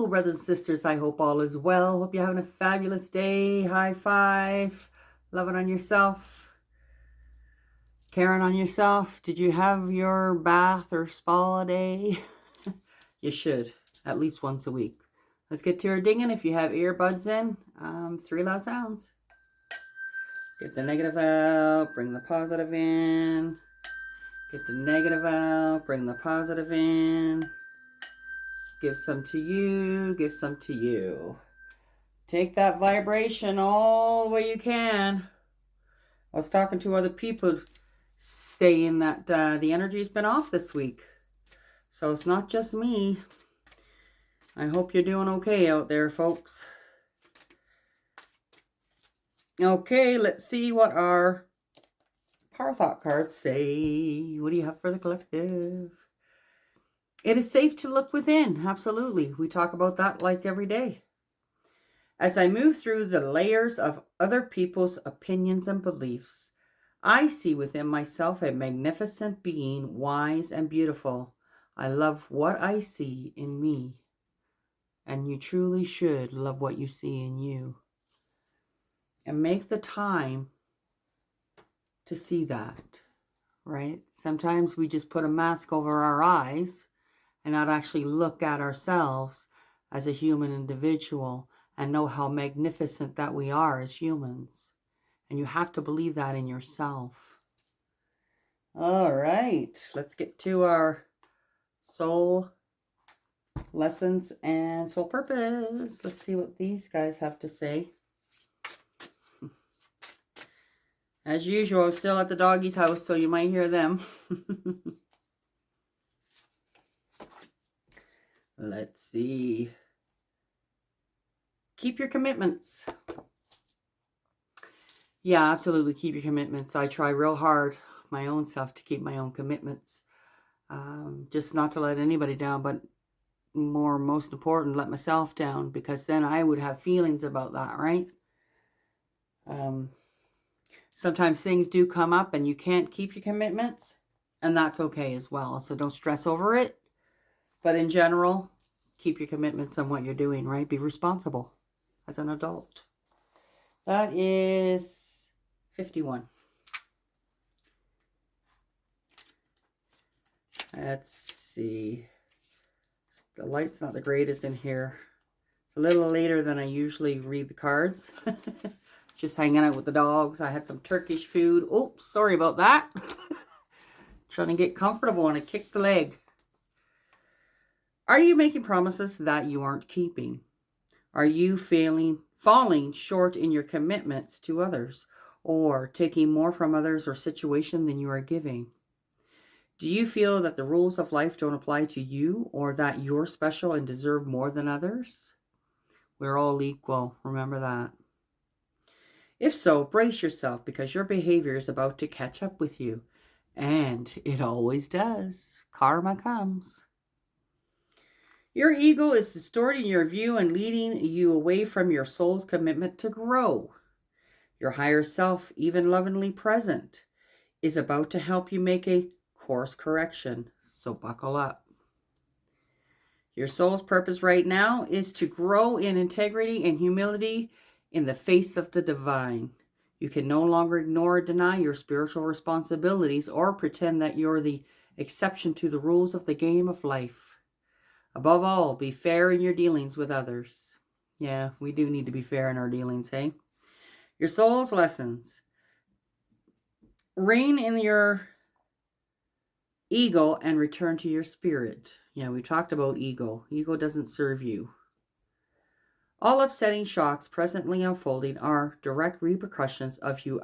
Hello, brothers and sisters. I hope all is well. Hope you're having a fabulous day. High five. Loving on yourself. Caring on yourself. Did you have your bath or spa day? You should. At least once a week. Let's get to our dinging. If you have earbuds in, 3 loud sounds. Get the negative out. Bring the positive in. Get the negative out. Bring the positive in. Give some to you. Give some to you. Take that vibration all the way you can. I was talking to other people saying that the energy's been off this week. So it's not just me. I hope you're doing okay out there, folks. Okay, let's see what our Power Thought cards say. What do you have for the collective? It is safe to look within. Absolutely. We talk about that like every day. As I move through the layers of other people's opinions and beliefs, I see within myself a magnificent being, wise and beautiful. I love what I see in me. And you truly should love what you see in you. And make the time to see that, right? Sometimes we just put a mask over our eyes and not actually look at ourselves as a human individual and know how magnificent that we are as humans. And you have to believe that in yourself. All right, let's get to our soul lessons and soul purpose. Let's see what these guys have to say. As usual, I'm still at the doggy's house, so you might hear them. Let's see. Keep your commitments. Yeah, absolutely. Keep your commitments. I try real hard, my own self, to keep my own commitments. Just not to let anybody down, but most important, let myself down, because then I would have feelings about that, right? Sometimes things do come up and you can't keep your commitments, and that's okay as well. So don't stress over it. But in general, keep your commitments on what you're doing, right? Be responsible as an adult. That is 51. Let's see. The light's not the greatest in here. It's a little later than I usually read the cards. Just hanging out with the dogs. I had some Turkish food. Oops, sorry about that. Trying to get comfortable and I kicked the leg. Are you making promises that you aren't keeping? Are you falling short in your commitments to others, or taking more from others or situation than you are giving? Do you feel that the rules of life don't apply to you, or that you're special and deserve more than others? We're all equal. Remember that. If so, brace yourself, because your behavior is about to catch up with you. And it always does. Karma comes. Your ego is distorting your view and leading you away from your soul's commitment to grow. Your higher self, even lovingly present, is about to help you make a course correction. So buckle up. Your soul's purpose right now is to grow in integrity and humility in the face of the divine. You can no longer ignore or deny your spiritual responsibilities or pretend that you're the exception to the rules of the game of life. Above all, be fair in your dealings with others. Yeah, we do need to be fair in our dealings, hey? Your soul's lessons. Rein in your ego and return to your spirit. Yeah, we talked about ego. Ego doesn't serve you. All upsetting shocks presently unfolding are direct repercussions of you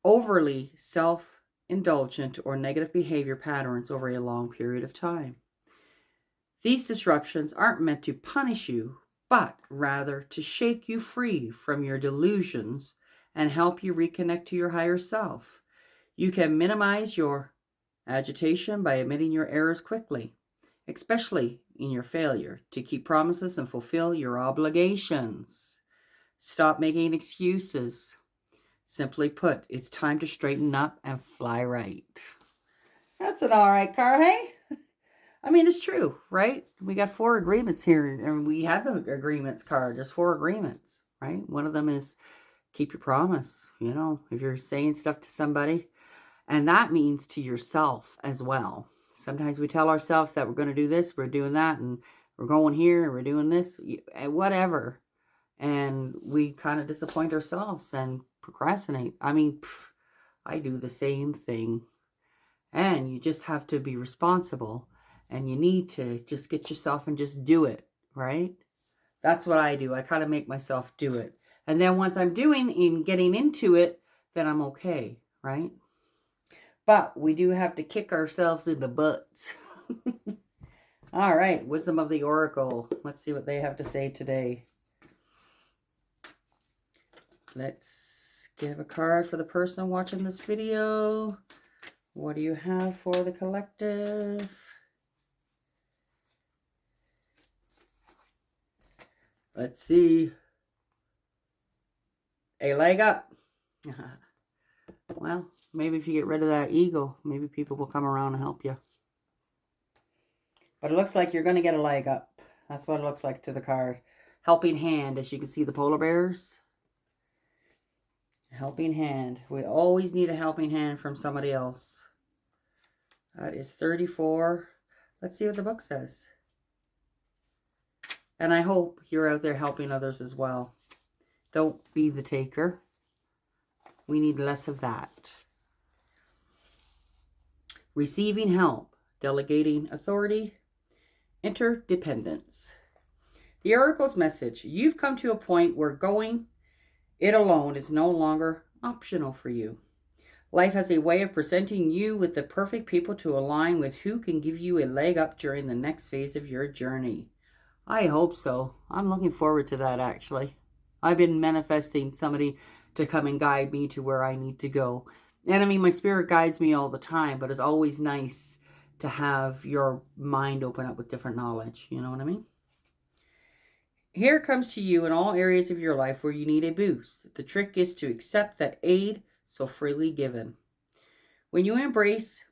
overly self-indulgent or negative behavior patterns over a long period of time. These disruptions aren't meant to punish you, but rather to shake you free from your delusions and help you reconnect to your higher self. You can minimize your agitation by admitting your errors quickly, especially in your failure to keep promises and fulfill your obligations. Stop making excuses. Simply put, it's time to straighten up and fly right. That's an all right card, hey? I mean, it's true, right? We got 4 agreements here, and we have the agreements card. There's 4 agreements, right? One of them is keep your promise. You know, if you're saying stuff to somebody, and that means to yourself as well. Sometimes we tell ourselves that we're going to do this, we're doing that, and we're going here, and we're doing this, whatever. And we kind of disappoint ourselves and procrastinate. I mean, I do the same thing. And you just have to be responsible. And you need to just get yourself and just do it, right? That's what I do. I kind of make myself do it. And then once I'm getting into it, then I'm okay, right? But we do have to kick ourselves in the butts. All right, Wisdom of the Oracle. Let's see what they have to say today. Let's give a card for the person watching this video. What do you have for the collective? Let's see. A leg up. Well, maybe if you get rid of that ego, maybe people will come around and help you. But it looks like you're going to get a leg up. That's what it looks like to the card. Helping hand, as you can see the polar bears. Helping hand. We always need a helping hand from somebody else. That is 34. Let's see what the book says. And I hope you're out there helping others as well. Don't be the taker. We need less of that. Receiving help. Delegating authority. Interdependence. The Oracle's message. You've come to a point where going it alone is no longer optional for you. Life has a way of presenting you with the perfect people to align with who can give you a leg up during the next phase of your journey. I hope so. I'm looking forward to that, actually. I've been manifesting somebody to come and guide me to where I need to go. And I mean, my spirit guides me all the time, but it's always nice to have your mind open up with different knowledge. You know what I mean? Here comes to you in all areas of your life where you need a boost. The trick is to accept that aid so freely given. When you embrace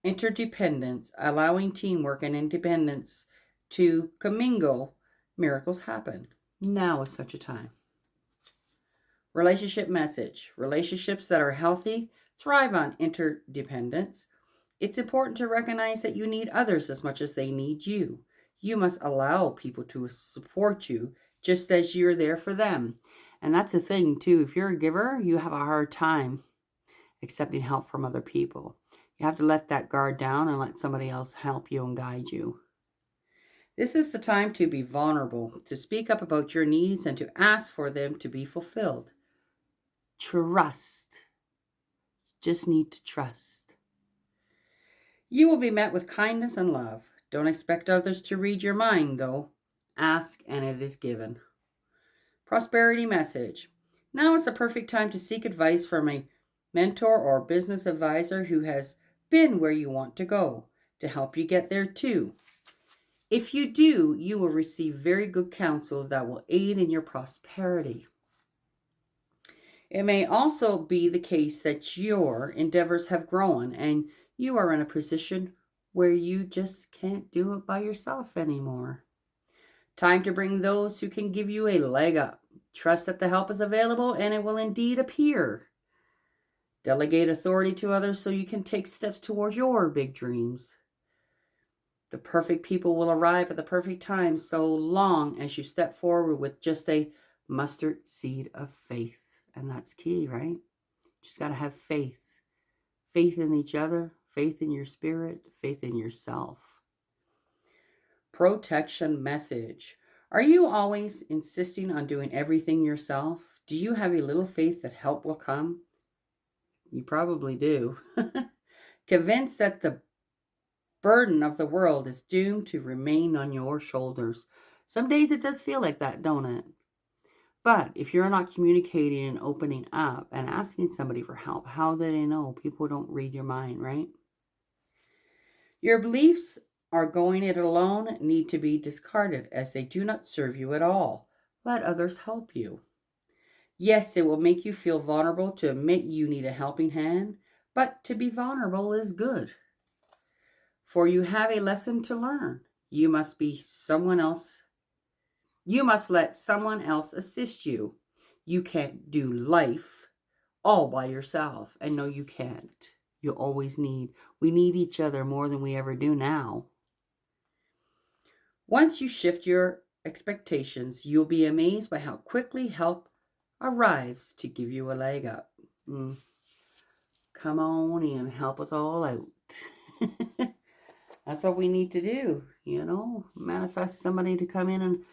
interdependence, allowing teamwork and independence to commingle, miracles happen. Now is such a time. Relationship message. Relationships that are healthy thrive on interdependence. It's important to recognize that you need others as much as they need you. You must allow people to support you just as you're there for them. And that's the thing, too. If you're a giver, you have a hard time accepting help from other people. You have to let that guard down and let somebody else help you and guide you. This is the time to be vulnerable, to speak up about your needs and to ask for them to be fulfilled. Trust. Just need to trust. You will be met with kindness and love. Don't expect others to read your mind, though. Ask and it is given. Prosperity message. Now is the perfect time to seek advice from a mentor or business advisor who has been where you want to go to help you get there too. If you do, you will receive very good counsel that will aid in your prosperity. It may also be the case that your endeavors have grown and you are in a position where you just can't do it by yourself anymore. Time to bring those who can give you a leg up. Trust that the help is available and it will indeed appear. Delegate authority to others so you can take steps towards your big dreams. The perfect people will arrive at the perfect time so long as you step forward with just a mustard seed of faith. And that's key, right? Just got to have faith. Faith in each other, faith in your spirit, faith in yourself. Protection message. Are you always insisting on doing everything yourself? Do you have a little faith that help will come? You probably do. Convinced that the burden of the world is doomed to remain on your shoulders. Some days it does feel like that, don't it? But if you're not communicating and opening up and asking somebody for help, how do they know? People don't read your mind, right? Your beliefs are going it alone need to be discarded as they do not serve you at all. Let others help you. Yes, it will make you feel vulnerable to admit you need a helping hand, but to be vulnerable is good. For you have a lesson to learn. You must be someone else. You must let someone else assist you. You can't do life all by yourself. And no, you can't. You always we need each other more than we ever do now. Once you shift your expectations, you'll be amazed by how quickly help arrives to give you a leg up. Come on in, help us all out. That's what we need to do, you know, manifest somebody to come in and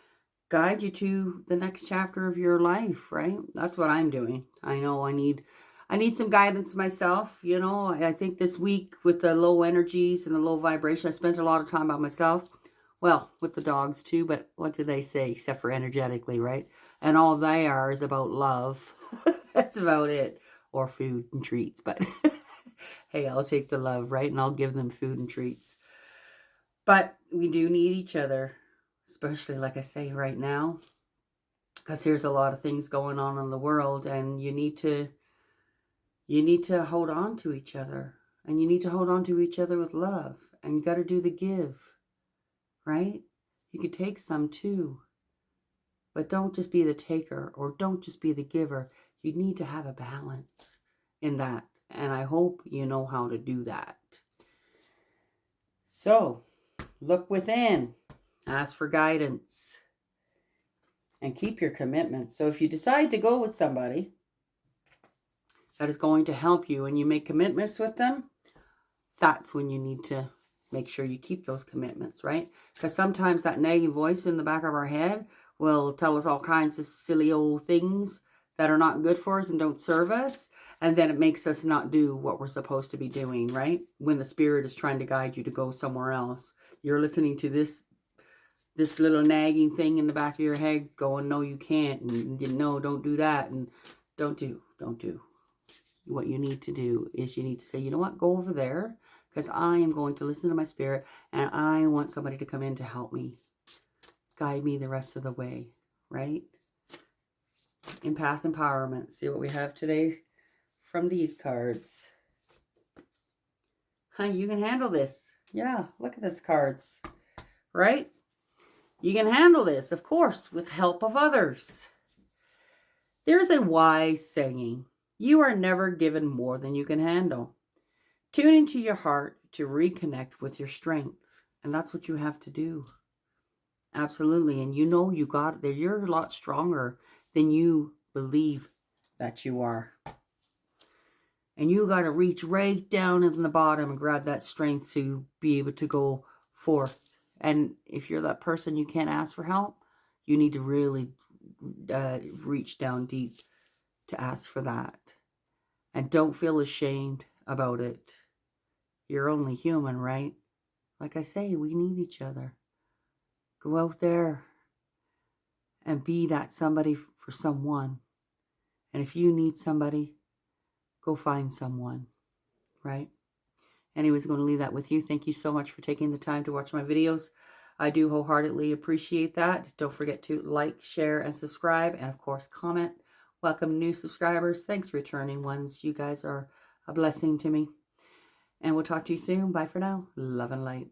guide you to the next chapter of your life, right? That's what I'm doing. I know I need some guidance myself, you know. I think this week with the low energies and the low vibration, I spent a lot of time by myself. Well, with the dogs too, but what do they say except for energetically, right? And all they are is about love. That's about it. Or food and treats, but hey, I'll take the love, right? And I'll give them food and treats. But we do need each other, especially, like I say, right now, because there's a lot of things going on in the world, and you need to hold on to each other, and you need to hold on to each other with love, and you got to do the give, right? You could take some too, but don't just be the taker, or don't just be the giver. You need to have a balance in that, and I hope you know how to do that. So, look within, ask for guidance, and keep your commitment. So if you decide to go with somebody that is going to help you and you make commitments with them, that's when you need to make sure you keep those commitments, right? Because sometimes that nagging voice in the back of our head will tell us all kinds of silly old things that are not good for us and don't serve us. And then it makes us not do what we're supposed to be doing, right? When the spirit is trying to guide you to go somewhere else. You're listening to this little nagging thing in the back of your head going, no, you can't. And no, don't do that. And don't do. What you need to do is you need to say, you know what? Go over there, because I am going to listen to my spirit, and I want somebody to come in to help me. Guide me the rest of the way, right? Empath empowerment. See what we have today from these cards. You can handle this. Yeah, look at these cards, right? You can handle this, of course, with help of others. There's a wise saying, you are never given more than you can handle. Tune into your heart to reconnect with your strength. And that's what you have to do. Absolutely. And you know you got it there. You're a lot stronger than you believe that you are. And you got to reach right down in the bottom and grab that strength to be able to go forth. And if you're that person you can't ask for help, you need to really reach down deep to ask for that. And don't feel ashamed about it. You're only human, right? Like I say, we need each other. Go out there and be that somebody for someone. And if you need somebody, go find someone, right? Anyways, I'm going to leave that with you. Thank you so much for taking the time to watch my videos. I do wholeheartedly appreciate that. Don't forget to like, share, and subscribe. And of course, comment. Welcome new subscribers. Thanks returning ones. You guys are a blessing to me. And we'll talk to you soon. Bye for now. Love and light.